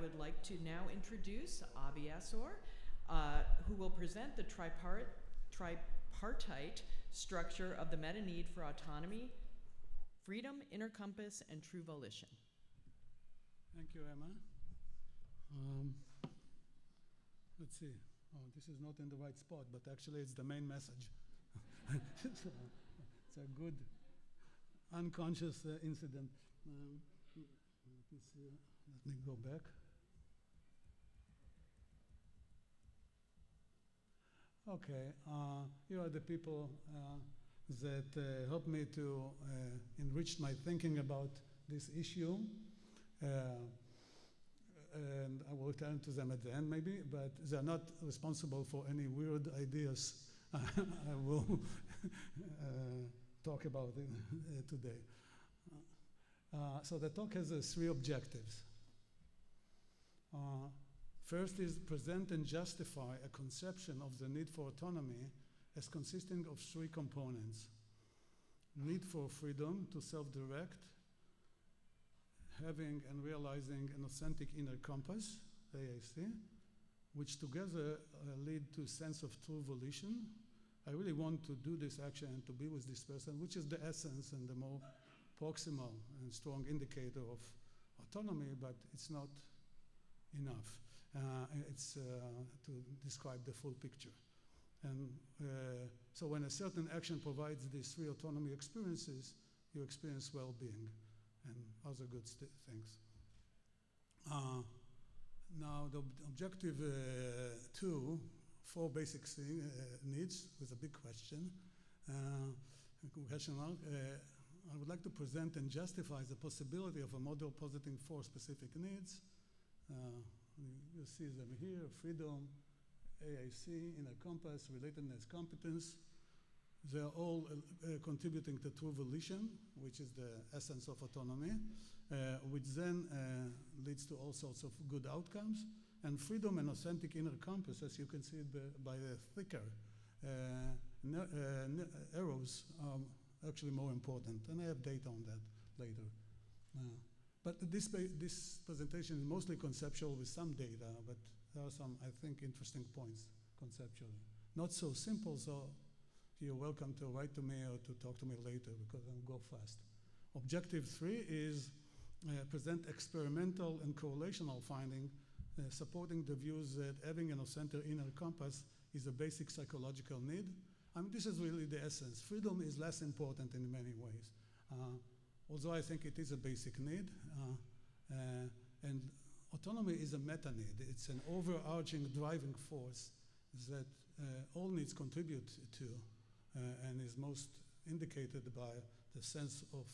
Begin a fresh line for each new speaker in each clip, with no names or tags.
would like to now introduce Avi Assor, who will present the tripartite structure of the meta-need for autonomy, freedom, inner compass, and true volition.
Thank you, Emma. Let's see. Oh, this is not in the right spot, but actually it's the main message. It's a good unconscious incident. Let me go back. Okay, here are the people that helped me to enrich my thinking about this issue. And I will return to them at the end maybe, but they're not responsible for any weird ideas I will talk about it, today. So the talk has three objectives. First is present and justify a conception of the need for autonomy as consisting of three components: need for freedom to self-direct, having and realizing an authentic inner compass, AIC, which together lead to a sense of true volition. I really want to do this action and to be with this person, which is the essence and the more proximal and strong indicator of autonomy, but it's not enough. It's to describe the full picture. And so when a certain action provides these three autonomy experiences, you experience well-being and other good things. Now the objective 2, 4 basic needs with a big question. I would like to present and justify the possibility of a model positing 4 specific needs. You see them here: freedom, AIC, inner compass, relatedness, competence. They're all contributing to true volition, which is the essence of autonomy, which then leads to all sorts of good outcomes. And freedom and authentic inner compass, as you can see by the thicker arrows, are actually more important. And I have data on that later. But this presentation is mostly conceptual with some data, but there are some, I think, interesting points conceptually. Not so simple, so you're welcome to write to me or to talk to me later, because I'll go fast. Objective 3 is present experimental and correlational finding supporting the views that having an authentic inner compass is a basic psychological need. I mean, this is really the essence. Freedom is less important in many ways, although I think it is a basic need. And autonomy is a meta-need. It's an overarching driving force that all needs contribute to, and is most indicated by the sense of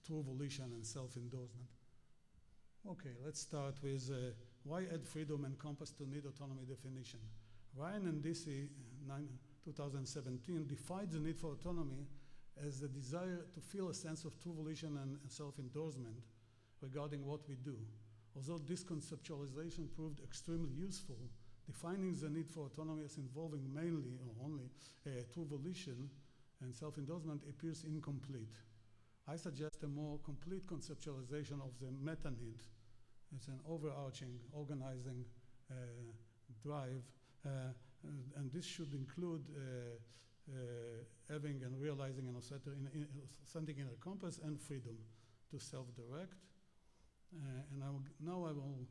true volition and self-endorsement. Okay, let's start with why add freedom and compass to need autonomy definition. Ryan and Dicey, 2017, defined the need for autonomy as the desire to feel a sense of true volition and self-endorsement regarding what we do. Although this conceptualization proved extremely useful, defining the need for autonomy as involving mainly or only true volition and self-endorsement appears incomplete. I suggest a more complete conceptualization of the meta-need. It's an overarching, organizing drive, and this should include having and realizing an authentic inner compass and freedom to self-direct. And now I will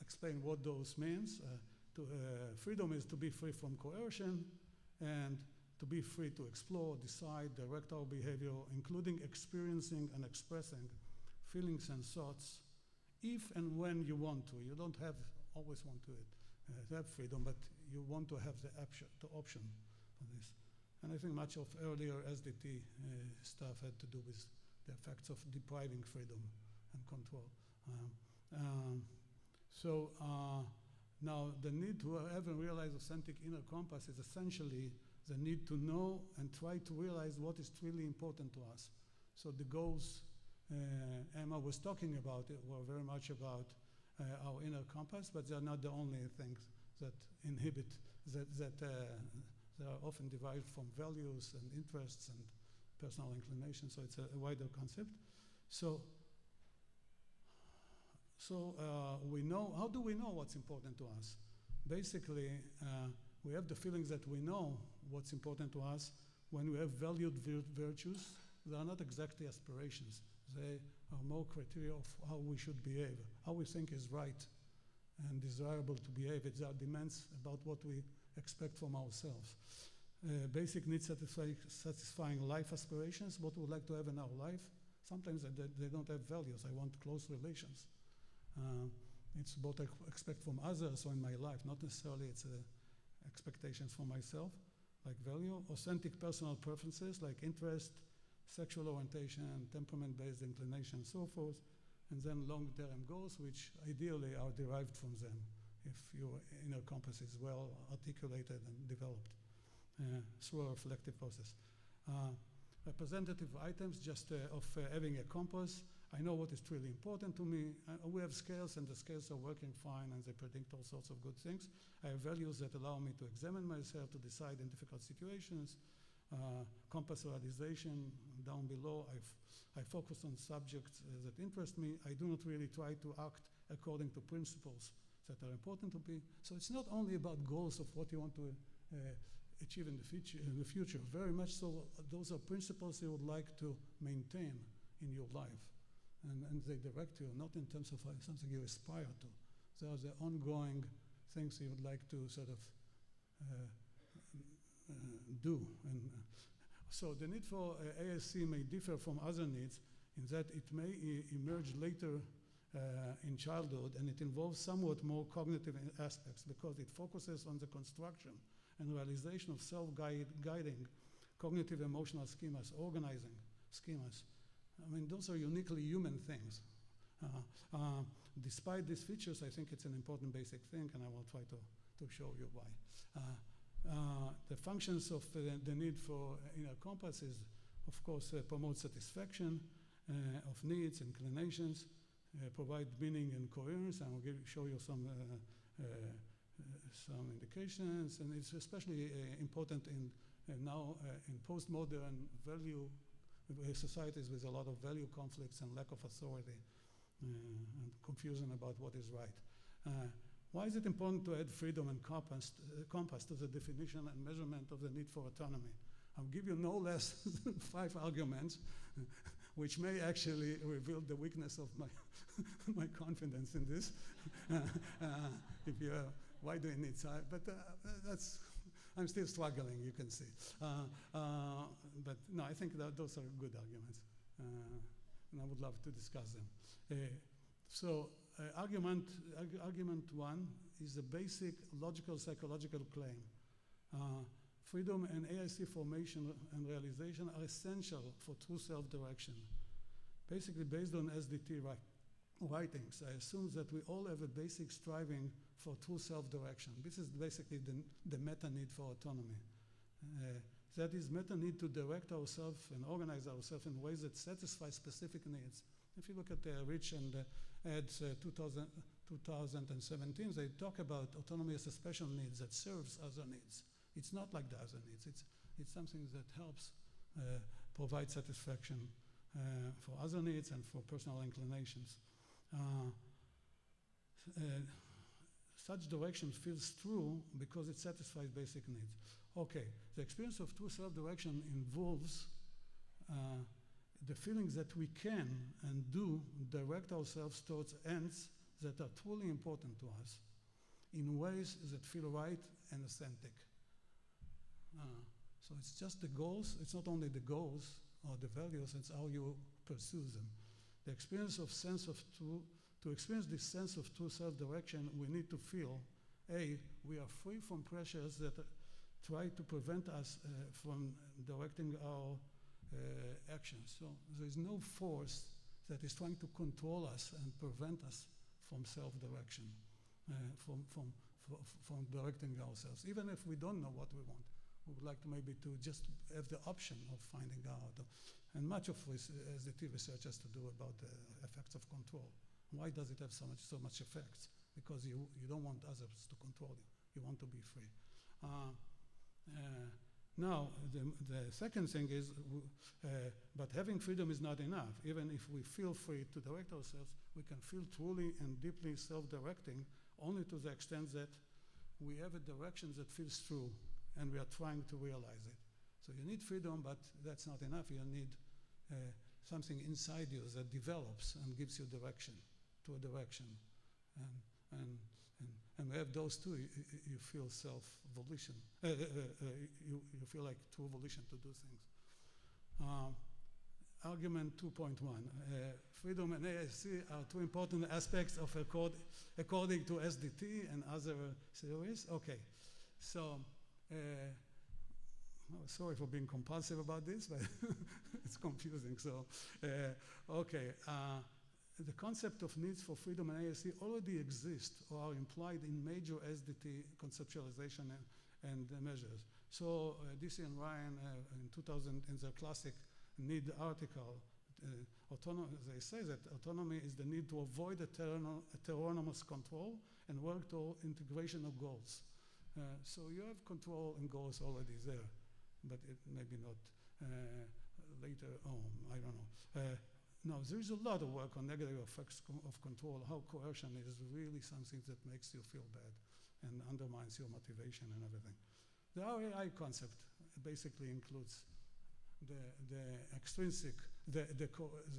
explain what those means. Freedom is to be free from coercion and to be free to explore, decide, direct our behavior, including experiencing and expressing feelings and thoughts if and when you want to. You don't always want to have freedom, but you want to have the option for this. And I think much of earlier SDT stuff had to do with the effects of depriving freedom and control. Now the need to have and realize authentic inner compass is essentially the need to know and try to realize what is truly important to us. So the goals Emma was talking about were very much about our inner compass, but they're not the only things that inhibit, that are often derived from values and interests personal inclination, so it's a wider concept. So we know, how do we know what's important to us? Basically, we have the feelings that we know what's important to us when we have valued virtues. They are not exactly aspirations. They are more criteria of how we should behave, how we think is right and desirable to behave. It's our demands about what we expect from ourselves. Basic needs satisfying life aspirations, what we would like to have in our life. Sometimes they don't have values. I want close relations. It's what I expect from others or in my life, not necessarily it's expectations for myself, like value. Authentic personal preferences, like interest, sexual orientation, temperament-based inclination, and so forth. And then long-term goals, which ideally are derived from them, if your inner compass is well articulated and developed through a reflective process. Representative items, just of having a compass. I know what is truly important to me. We have scales, and the scales are working fine, and they predict all sorts of good things. I have values that allow me to examine myself, to decide in difficult situations. Compass realization, down below, I focus on subjects that interest me. I do not really try to act according to principles that are important to me. So it's not only about goals of what you want to achieve in the future. Very much so, those are principles you would like to maintain in your life. And they direct you, not in terms of something you aspire to. They are the ongoing things you would like to sort of do. And so the need for ASC may differ from other needs in that it may emerge later in childhood, and it involves somewhat more cognitive aspects because it focuses on the construction and realization of self-guiding cognitive emotional schemas, organizing schemas. I mean, those are uniquely human things. Despite these features, I think it's an important basic thing, and I will try to show you why. The functions of the need for inner compass is, of course, promote satisfaction of needs, inclinations, provide meaning and coherence, and I'll show you some indications, and it's especially important in now in postmodern value societies with a lot of value conflicts and lack of authority and confusion about what is right. Why is it important to add freedom and compass to the definition and measurement of the need for autonomy? I'll give you no less than 5 arguments, which may actually reveal the weakness of my confidence in this. If you why do you need time? But I'm still struggling, you can see. But no, I think that those are good arguments, and I would love to discuss them. Argument 1 is a basic logical psychological claim. Freedom and AIC formation and realization are essential for true self-direction. Basically based on SDT writings, I assume that we all have a basic striving for true self-direction. This is basically the meta-need for autonomy. That is meta-need to direct ourselves and organize ourselves in ways that satisfy specific needs. If you look at Rich and Ed's 2017, they talk about autonomy as a special needs that serves other needs. It's not like the other needs. It's something that helps provide satisfaction for other needs and for personal inclinations. Such direction feels true because it satisfies basic needs. Okay, the experience of true self-direction involves the feelings that we can and do direct ourselves towards ends that are truly important to us in ways that feel right and authentic. So it's just the goals. It's not only the goals or the values, it's how you pursue them. The experience of sense of true, to experience this sense of true self-direction, we need to feel, A, we are free from pressures that try to prevent us from directing our actions. So there is no force that is trying to control us and prevent us from self-direction, from directing ourselves. Even if we don't know what we want, we would like to maybe to just have the option of finding out. And much of this SDT research has to do about the effects of control. Why does it have so much effects? Because you don't want others to control you. You want to be free. Now, the second thing is, but having freedom is not enough. Even if we feel free to direct ourselves, we can feel truly and deeply self-directing only to the extent that we have a direction that feels true, and we are trying to realize it. So you need freedom, but that's not enough. You need something inside you that develops and gives you direction, to a direction. And we have those two. You feel self-volition. You feel like true volition to do things. Argument 2.1. Freedom and AIC are two important aspects of according to SDT and other theories. Okay, so sorry for being compulsive about this, but it's confusing. So, okay. The concept of needs for freedom and AIC already exist or are implied in major SDT conceptualization and measures. So DC and Ryan in 2000 in their classic need article, they say that autonomy is the need to avoid heteronomous control and work toward integration of goals. So you have control and goals already there, but it maybe not later on, I don't know. Now, there's a lot of work on negative effects of control, how coercion is really something that makes you feel bad and undermines your motivation and everything. The RAI concept basically includes the extrinsic, the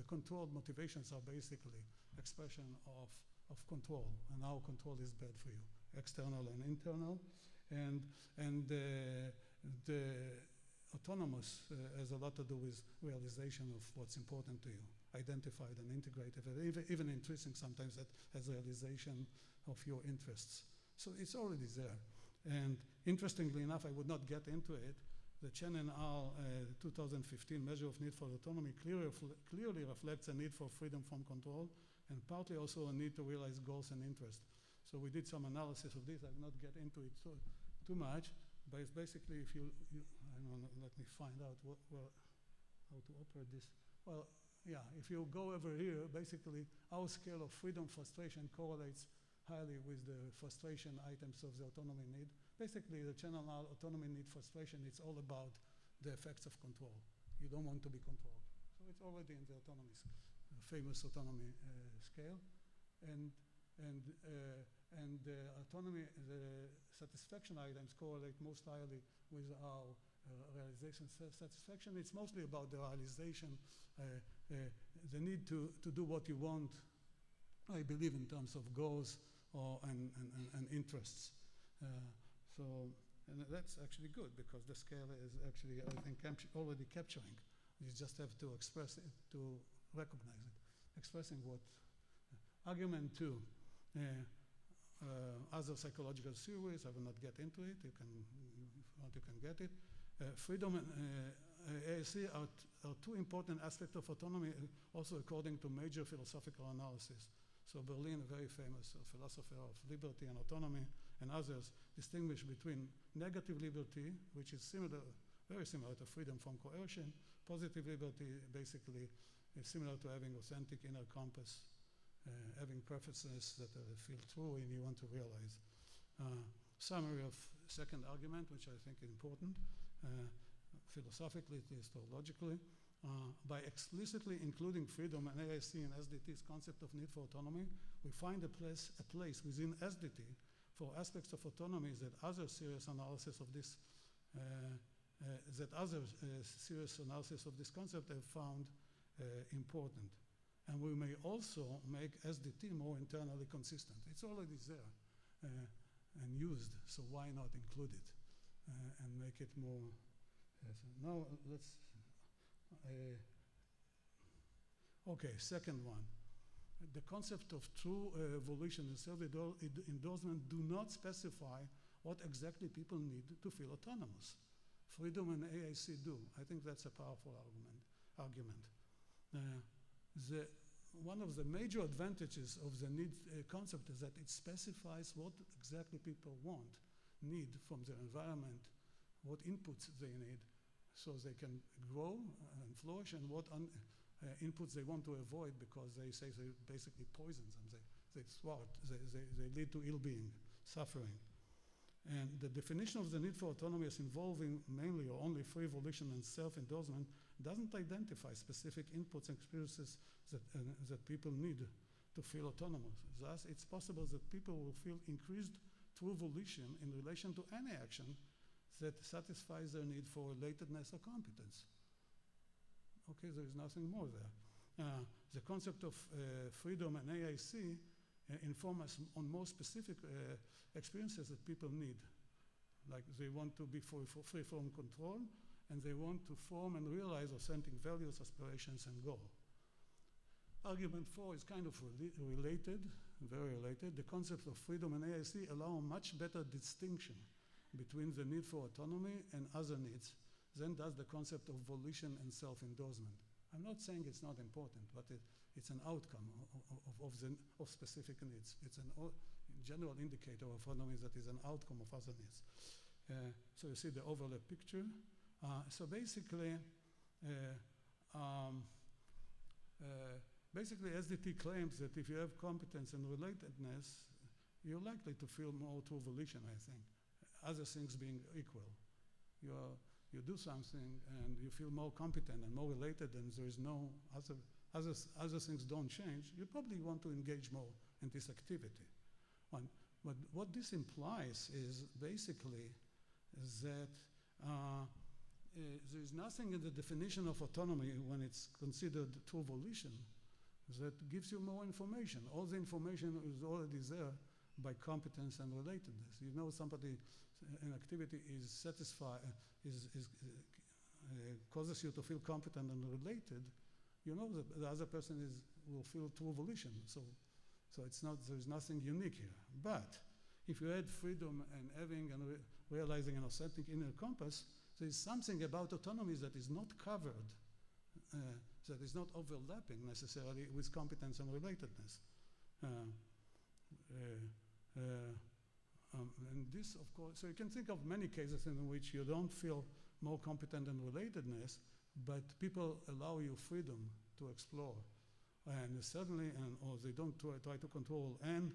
controlled motivations are basically expression of control and how control is bad for you, external and internal. And the autonomous has a lot to do with realization of what's important to you, identified and integrated, even interesting sometimes that has realization of your interests. So it's already there. And interestingly enough, I would not get into it. The Chen and Al 2015 measure of need for autonomy clearly reflects a need for freedom from control and partly also a need to realize goals and interests. So we did some analysis of this. I will not get into it too much, but it's basically if you I don't know, let me find out how to operate this. Well, yeah, if you go over here, basically our scale of freedom frustration correlates highly with the frustration items of the autonomy need. Basically, the channel autonomy need frustration, it's all about the effects of control. You don't want to be controlled. So it's already in the autonomy, famous autonomy scale. And the autonomy, the satisfaction items correlate most highly with our realization satisfaction. It's mostly about the realization, the need to do what you want, I believe, in terms of goals and interests. And that's actually good because the scale is actually, I think, already capturing. You just have to express it, to recognize it. Expressing what? Argument 2. Other psychological theories, I will not get into it. If you want, you can get it. Freedom and AIC are two important aspects of autonomy, also according to major philosophical analysis. So Berlin, a very famous philosopher of liberty and autonomy, and others distinguish between negative liberty, which is very similar to freedom from coercion. Positive liberty basically is similar to having authentic inner compass, having preferences that feel true and you want to realize. Summary of second argument, which I think is important, philosophically, theologically. By explicitly including freedom and AIC in SDT's concept of need for autonomy, we find a place within SDT for aspects of autonomy that other serious analysis of this concept have found important. And we may also make SDT more internally consistent. It's already there and used, so why not include it and make it more? Now let's. Okay, second one. The concept of true volition and self-endorsement do not specify what exactly people need to feel autonomous. Freedom and AIC do. I think that's a powerful argument. One of the major advantages of the need concept is that it specifies what exactly people need from their environment, what inputs they need, so they can grow and flourish, and what inputs they want to avoid because they say they basically poison them, they thwart, they lead to ill-being, suffering. And the definition of the need for autonomy as involving mainly or only free volition and self-endorsement doesn't identify specific inputs and experiences that people need to feel autonomous. Thus, it's possible that people will feel increased true volition in relation to any action that satisfies their need for relatedness or competence. Okay, there is nothing more there. The concept of freedom and AIC inform us on more specific experiences that people need. Like they want to be free from control, and they want to form and realize authentic values, aspirations, and goals. Argument 4 is kind of related, very related. The concept of freedom and AIC allow a much better distinction between the need for autonomy and other needs than does the concept of volition and self-endorsement. I'm not saying it's not important, but it's an outcome of specific needs. It's a general indicator of autonomy that is an outcome of other needs. So you see the overlap picture. So basically, SDT claims that if you have competence and relatedness, you're likely to feel more true volition, I think. Other things being equal. You do something and you feel more competent and more related, and there is no other things don't change, you probably want to engage more in this activity. But what this implies is basically that there is nothing in the definition of autonomy when it's considered true volition that gives you more information. All the information is already there by competence and relatedness. You know somebody, an activity is satisfied, causes you to feel competent and related, you know that the other person will feel true volition. So it's not, there's nothing unique here. But if you add freedom and having and realizing an authentic inner compass, there is something about autonomy that is not covered, that is not overlapping necessarily with competence and relatedness. And this, of course, so you can think of many cases in which you don't feel more competent and relatedness, but people allow you freedom to explore. And suddenly, or they don't try to control, and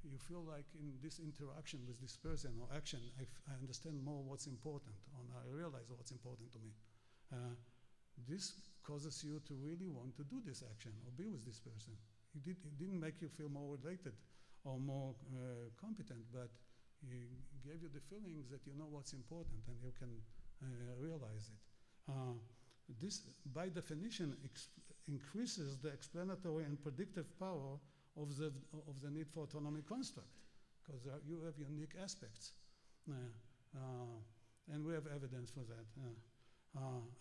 you feel like in this interaction with this person or action, I understand more what's important, or I realize what's important to me. This causes you to really want to do this action or be with this person. It didn't make you feel more related or more competent, but it gave you the feeling that you know what's important and you can realize it. This, by definition, increases the explanatory and predictive power of the need for autonomy construct, because you have unique aspects. And we have evidence for that.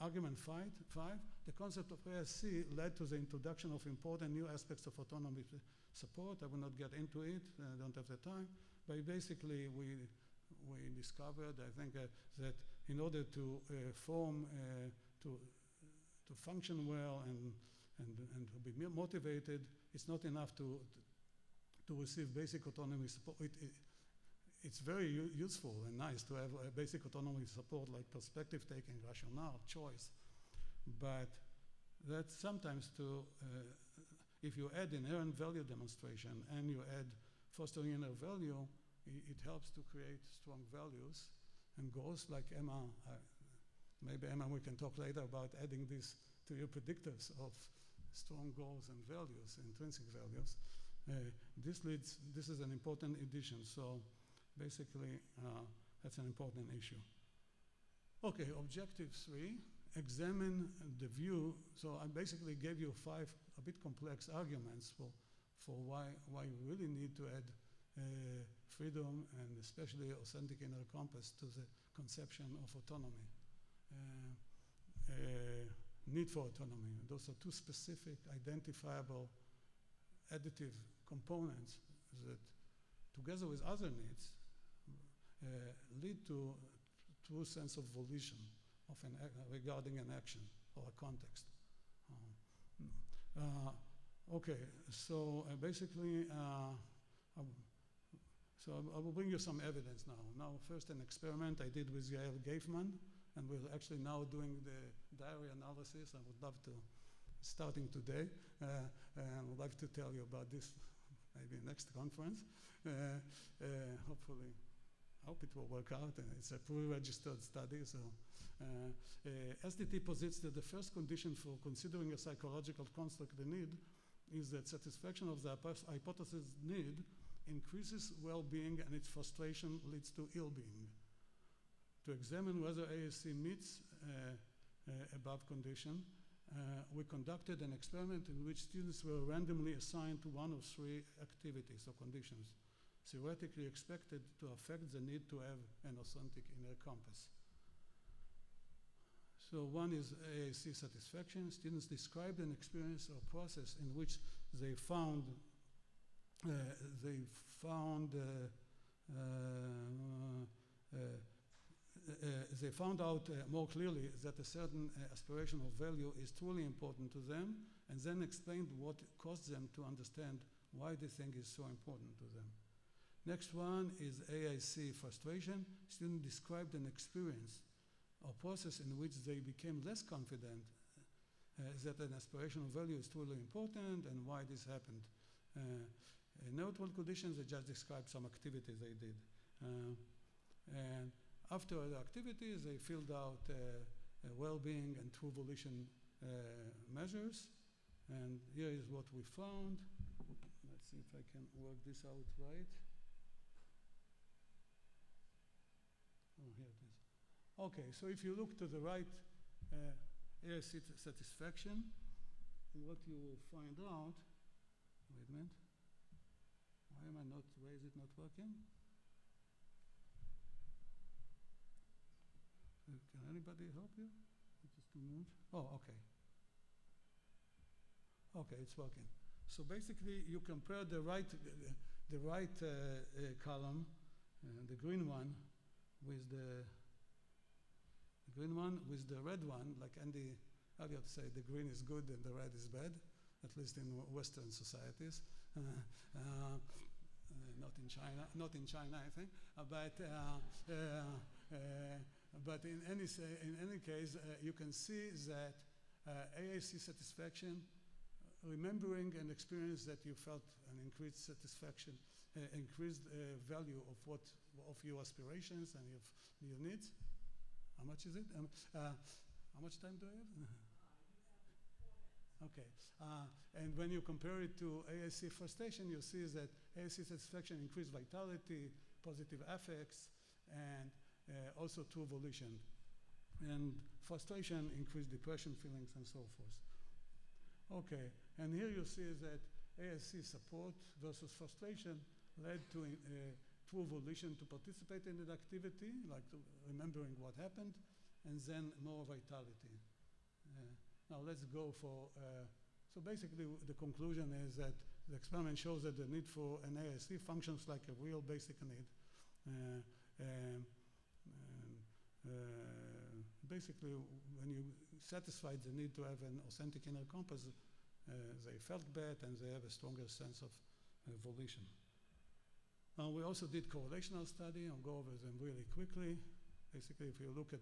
Argument 5, the concept of ASC led to the introduction of important new aspects of autonomy support. I will not get into it, I don't have the time, but basically we discovered, I think, that in order to to function well and to be motivated, it's not enough to receive basic autonomy support. It's very useful and nice to have a basic autonomy support like perspective taking, rationale, choice. But that sometimes if you add inherent value demonstration and you add fostering inner value, it helps to create strong values and goals like Emma. Maybe Emma, we can talk later about adding this to your predictors of strong goals and values, intrinsic values. This is an important addition. So basically, that's an important issue. Okay, objective 3, examine the view. So I basically gave you 5 a bit complex arguments for why you really need to add freedom and especially authentic inner compass to the conception of autonomy. Need for autonomy. Those are 2 specific, identifiable, additive components that, together with other needs, lead to true sense of volition regarding an action or a context. Okay, so basically, so I will bring you some evidence now. Now, first an experiment I did with Yael Gaifman, and we're actually now doing the diary analysis. I would love to, starting today, and I would like to tell you about this maybe next conference, hopefully. hope it will work out, and it's a pre-registered study. So SDT posits that the first condition for considering a psychological construct, the need, is that satisfaction of the hypothesis need increases well-being and its frustration leads to ill-being. To examine whether ASC meets above condition, we conducted an experiment in which students were randomly assigned to one of three activities or conditions theoretically expected to affect the need to have an authentic inner compass. So one is AAC satisfaction. Students described an experience or process in which they found out more clearly that a certain aspirational value is truly important to them, and then explained what caused them to understand why the thing is so important to them. Next one is AIC frustration. Students described an experience or process in which they became less confident that an aspirational value is truly important and why this happened. In neutral conditions, they just described some activities they did. And after the activities, they filled out well-being and true volition measures. And here is what we found. Let's see if I can work this out right. Oh, here it is. Okay, so if you look to the right, AIC satisfaction, what you will find out, wait a minute, why is it not working? Can anybody help you? Just a moment. Oh, okay. Okay, it's working. So basically, you compare the right column, the green one, with the red one. Like Andy Elliott said, the green is good and the red is bad, at least in Western societies. Not in China, I think. But in any case, you can see that AAC satisfaction, remembering an experience that you felt an increased satisfaction, increased value of your aspirations and your needs. How much is it? How much time do I have? Okay. And when you compare it to AAC frustration, you see that AAC satisfaction increased vitality, positive affects, and also true volition. And frustration increased depression feelings and so forth. Okay, and here you see that ASC support versus frustration led to true volition to participate in an activity, like remembering what happened, and then more vitality. Now let's go for, so basically the conclusion is that the experiment shows that the need for an ASC functions like a real basic need. Basically, when you satisfied the need to have an authentic inner compass, they felt bad and they have a stronger sense of volition. We also did correlational study. I'll go over them really quickly. Basically, if you look at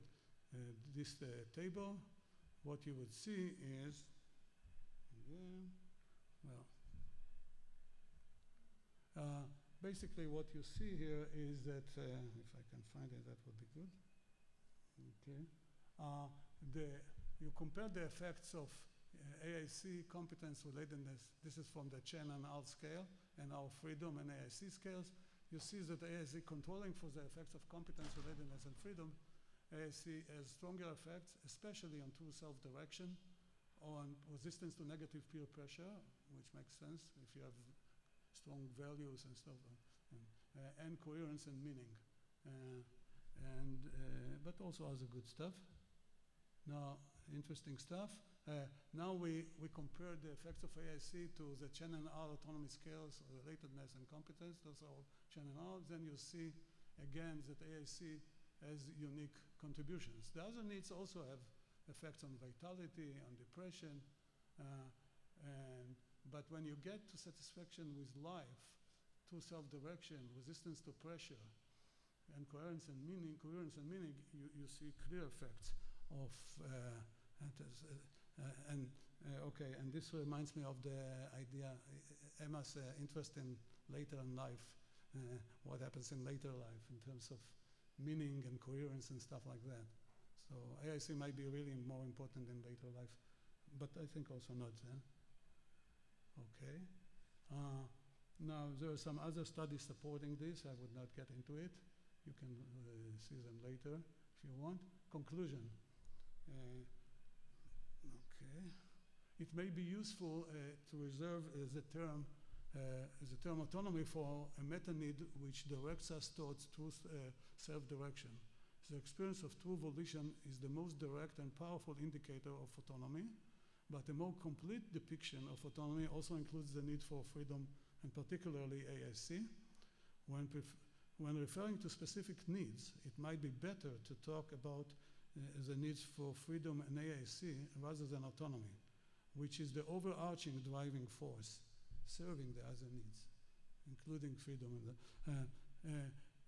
this table, what you would see is, basically what you see here is that, if I can find it, that would be good. Okay. You compare the effects of AIC competence relatedness. This is from the Chen and Alt scale and our freedom and AIC scales. You see that AIC controlling for the effects of competence relatedness and freedom, AIC has stronger effects, especially on true self-direction, on resistance to negative peer pressure, which makes sense if you have strong values and stuff, and coherence and meaning. But also other good stuff. Now, interesting stuff. Now we compare the effects of AIC to the Chen and Al autonomy scales, relatedness and competence. Those are all Chen and Al. Then you see again that AIC has unique contributions. The other needs also have effects on vitality, on depression, but when you get to satisfaction with life, to self-direction, resistance to pressure, and coherence and meaning, you see clear effects of and this reminds me of the idea, Emma's interest in later in life what happens in later life in terms of meaning and coherence and stuff like that. So AIC might be really more important in later life, but I think also not then. Okay. Now there are some other studies supporting this. I would not get into it. You can see them later if you want. Conclusion. Okay. It may be useful to reserve the term autonomy for a meta-need which directs us towards true self-direction. The experience of true volition is the most direct and powerful indicator of autonomy, but a more complete depiction of autonomy also includes the need for freedom, and particularly AIC. When referring to specific needs, it might be better to talk about the needs for freedom and AIC rather than autonomy, which is the overarching driving force serving the other needs, including freedom.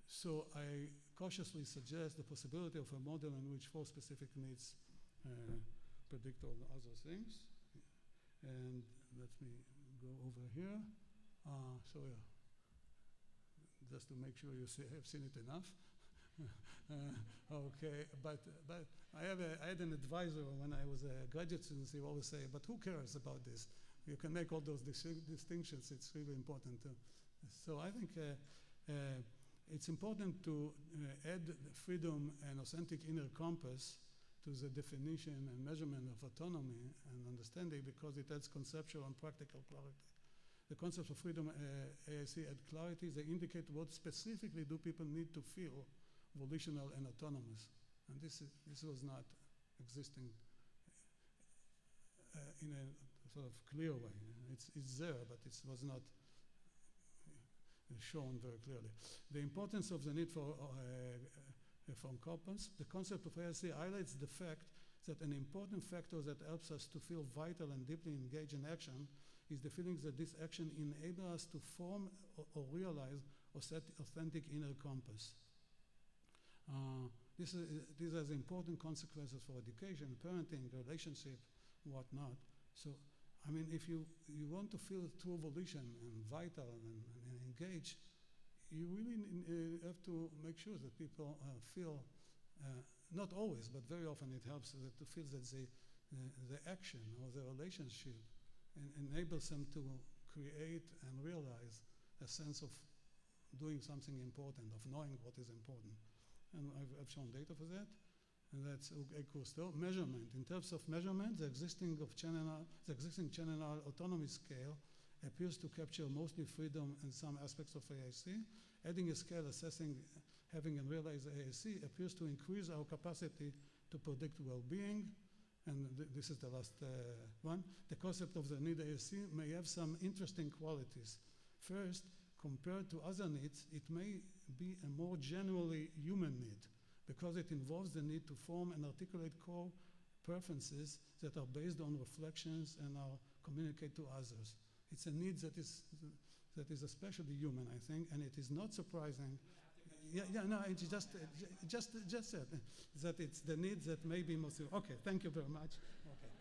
So I cautiously suggest the possibility of a model in which 4 specific needs predict all the other things. And let me go over here. Just to make sure you have seen it enough. Okay, but I had an advisor when I was a graduate student. He always say, "But who cares about this? You can make all those distinctions. It's really important." So I think it's important to add freedom and authentic inner compass to the definition and measurement of autonomy and understanding, because it adds conceptual and practical clarity. The concept of freedom, AIC, add clarity. They indicate what specifically do people need to feel volitional and autonomous. And this was not existing in a sort of clear way. It's there, but it was not shown very clearly. The importance of the need for compass. The concept of AIC highlights the fact that an important factor that helps us to feel vital and deeply engaged in action is the feeling that this action enables us to form or realize authentic inner compass. This has important consequences for education, parenting, relationship, whatnot. So, I mean, if you want to feel true volition and vital and engaged, you really have to make sure that people feel, not always, but very often it helps to feel that the action or the relationship enables them to create and realize a sense of doing something important, of knowing what is important. And I've shown data for that, and that's equals to measurement. In terms of measurement, the existing general autonomy scale appears to capture mostly freedom and some aspects of AIC. Adding a scale assessing having and realize AIC appears to increase our capacity to predict well-being. And this is the last one. The concept of the need AIC may have some interesting qualities. First, compared to other needs, it may be a more generally human need because it involves the need to form and articulate core preferences that are based on reflections and are communicate to others. It's a need that is especially human, I think, and it is not surprising. No, it's just said that it's the needs that may be most. Okay, thank you very much. Okay.